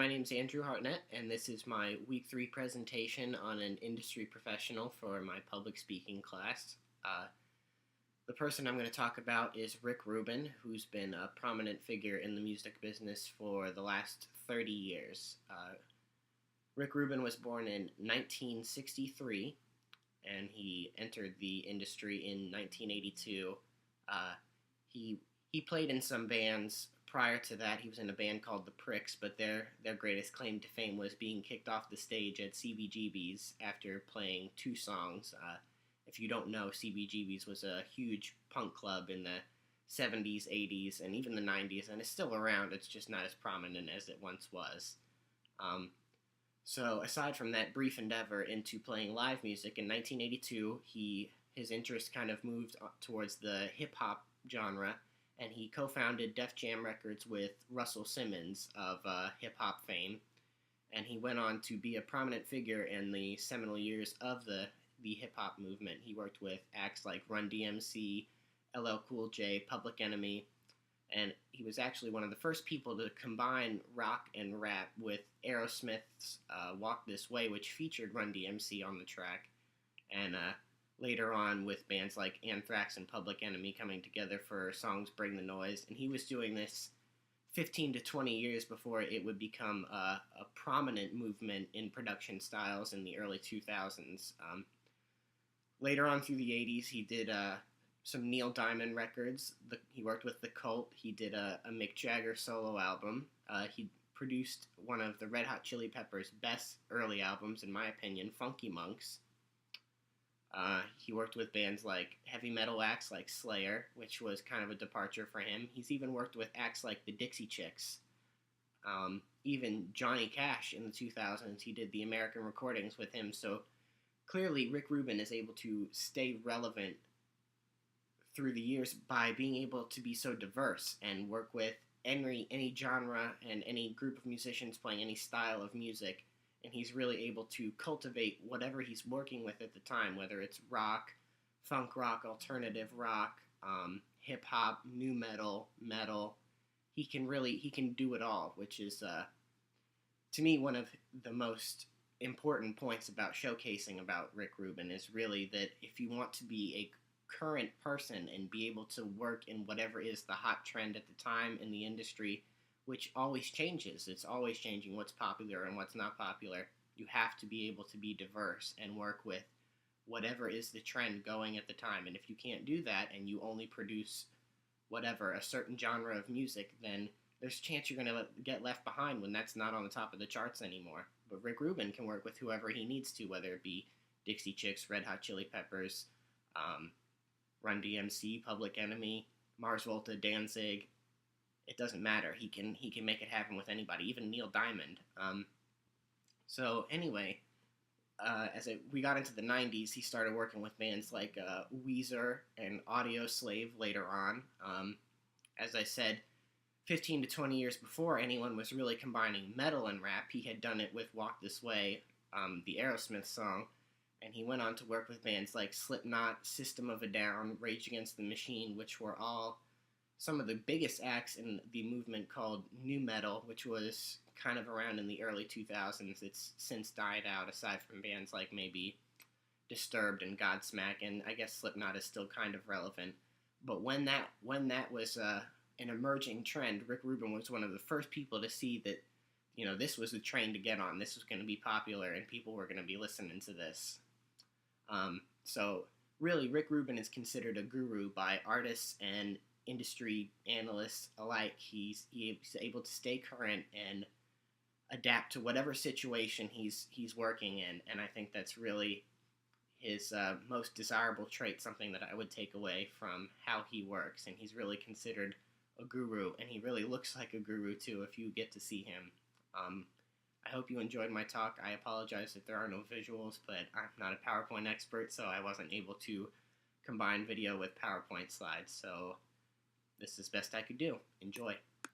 My name is Andrew Hartnett, and this is my Week 3 presentation on an industry professional for my public speaking class. The person I'm going to talk about is Rick Rubin, who's been a prominent figure in the music business for the last 30 years. Rick Rubin was born in 1963, and he entered the industry in 1982. He played in some bands. Prior to that, he was in a band called The Pricks, but their greatest claim to fame was being kicked off the stage at CBGB's after playing two songs. If you don't know, CBGB's was a huge punk club in the 70s, 80s, and even the 90s, and it's still around. It's just not as prominent as it once was. So aside from that brief endeavor into playing live music, in 1982, his interest kind of moved towards the hip-hop genre, and he co-founded Def Jam Records with Russell Simmons of hip-hop fame, and he went on to be a prominent figure in the seminal years of the hip-hop movement. He worked with acts like Run DMC, LL Cool J, Public Enemy, and he was actually one of the first people to combine rock and rap with Aerosmith's Walk This Way, which featured Run DMC on the track, and later on with bands like Anthrax and Public Enemy coming together for songs Bring the Noise. And he was doing this 15 to 20 years before it would become a prominent movement in production styles in the early 2000s. Later on through the 80s, he did some Neil Diamond records. He worked with The Cult. He did a Mick Jagger solo album. He produced one of the Red Hot Chili Peppers' best early albums, in my opinion, Funky Monks. He worked with bands like heavy metal acts like Slayer, which was kind of a departure for him. He's even worked with acts like the Dixie Chicks. Even Johnny Cash in the 2000s, he did the American recordings with him. So clearly Rick Rubin is able to stay relevant through the years by being able to be so diverse and work with any genre and any group of musicians playing any style of music. And he's really able to cultivate whatever he's working with at the time, whether it's rock, funk rock, alternative rock, hip-hop, new metal, metal. He can do it all, which is, to me, one of the most important points about showcasing about Rick Rubin is really that if you want to be a current person and be able to work in whatever is the hot trend at the time in the industry, which always changes. It's always changing what's popular and what's not popular. You have to be able to be diverse and work with whatever is the trend going at the time. And if you can't do that and you only produce a certain genre of music, then there's a chance you're going to get left behind when that's not on the top of the charts anymore. But Rick Rubin can work with whoever he needs to, whether it be Dixie Chicks, Red Hot Chili Peppers, Run DMC, Public Enemy, Mars Volta, Danzig. It doesn't matter. He can make it happen with anybody, even Neil Diamond. So anyway, we got into the 90s, he started working with bands like Weezer and Audio Slave later on. As I said, 15 to 20 years before anyone was really combining metal and rap, he had done it with Walk This Way, the Aerosmith song, and he went on to work with bands like Slipknot, System of a Down, Rage Against the Machine, which were all some of the biggest acts in the movement called nu metal, which was kind of around in the early 2000s. It's since died out, aside from bands like maybe Disturbed and Godsmack, and I guess Slipknot is still kind of relevant. But when that was an emerging trend, Rick Rubin was one of the first people to see that, this was the train to get on. This was going to be popular, and people were going to be listening to this. So really, Rick Rubin is considered a guru by artists and industry analysts alike. He's able to stay current and adapt to whatever situation he's working in, and I think that's really his most desirable trait, something that I would take away from how he works. And he's really considered a guru, and he really looks like a guru too if you get to see him. I hope you enjoyed my talk. I apologize if there are no visuals, but I'm not a PowerPoint expert, so I wasn't able to combine video with PowerPoint slides, so this is best I could do. Enjoy.